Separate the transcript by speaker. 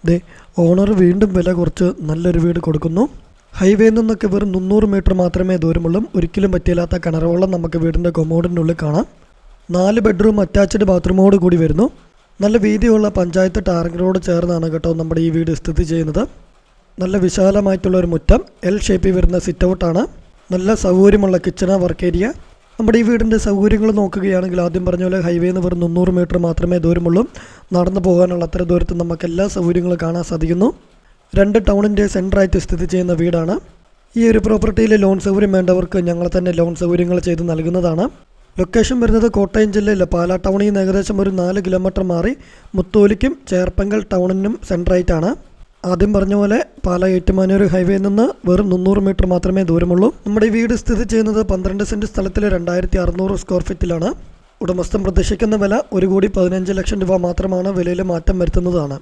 Speaker 1: ദേ owner വീണ്ടും വില കുറച്ച് നല്ലൊരു വീട് കൊടുക്കുന്നു. ഹൈവേയിൽ നിന്നൊക്കെ വെറും 300 മീറ്റർ മാത്രമേ ദൂരമുള്ളൂ. ഒരിക്കലും പറ്റില്ലാത്ത കിണറുവെള്ളം നമുക്ക് വീടിൻ്റെ കൊമോഡിനുള്ളിൽ കാണാം. 4 ബെഡ്റൂം അറ്റാച്ച്ഡ് ബാത്റൂമോട് കൂടി വരുന്നു. നല്ല വീതിയുള്ള പഞ്ചായത്ത് ടാറിംഗ് റോഡ് ചേർന്നാണ് കേട്ടോ നമ്മുടെ ഈ വീട് സ്ഥിതി ചെയ്യുന്നത്. നല്ല വിശാലമായിട്ടുള്ളൊരു മുറ്റം, എൽ ഷേപ്പിൽ വരുന്ന സിറ്റ് ഔട്ടാണ്. നല്ല സൗകര്യമുള്ള കിച്ചണ്, വർക്ക് ഏരിയ. നമ്മുടെ ഈ വീടിൻ്റെ സൗകര്യങ്ങൾ നോക്കുകയാണെങ്കിൽ ആദ്യം പറഞ്ഞ പോലെ ഹൈവേയിൽ നിന്ന് വെറും 300 മീറ്റർ മാത്രമേ ദൂരമുള്ളൂ. നടന്നു പോകാനുള്ള അത്ര ദൂരത്ത് നമുക്ക് എല്ലാ സൗകര്യങ്ങളും കാണാൻ സാധിക്കുന്നു. 2 ടൗണിൻ്റെ സെൻറ്ററായിട്ട് സ്ഥിതി ചെയ്യുന്ന വീടാണ്. ഈ ഒരു പ്രോപ്പർട്ടിയിൽ ലോൺ സൗകര്യം വേണ്ടവർക്ക് ഞങ്ങൾ തന്നെ ലോൺ സൗകര്യങ്ങൾ ചെയ്ത് നൽകുന്നതാണ്. ലൊക്കേഷൻ വരുന്നത് കോട്ടയം ജില്ലയിലെ പാലാ ടൗണിൽ നിന്ന് ഏകദേശം ഒരു 4 കിലോമീറ്റർ മാറി മുത്തോലിക്കും ചേർപ്പങ്കൽ ടൗണിനും സെൻറ്ററായിട്ടാണ്. ആദ്യം പറഞ്ഞ പോലെ പാലാ ഏറ്റുമാനൂർ ഹൈവേയിൽ നിന്ന് വെറും 300 മീറ്റർ മാത്രമേ ദൂരമുള്ളൂ. നമ്മുടെ ഈ വീട് സ്ഥിതി ചെയ്യുന്നത് 12 സെൻറ്റ് സ്ഥലത്തിൽ 2600 സ്ക്വയർ ഫീറ്റിലാണ്. ഉടമസ്ഥൻ പ്രതീക്ഷിക്കുന്ന വില 1,15,00,000 രൂപ മാത്രമാണ്. വിലയിൽ മാറ്റം വരുത്തുന്നതാണ്.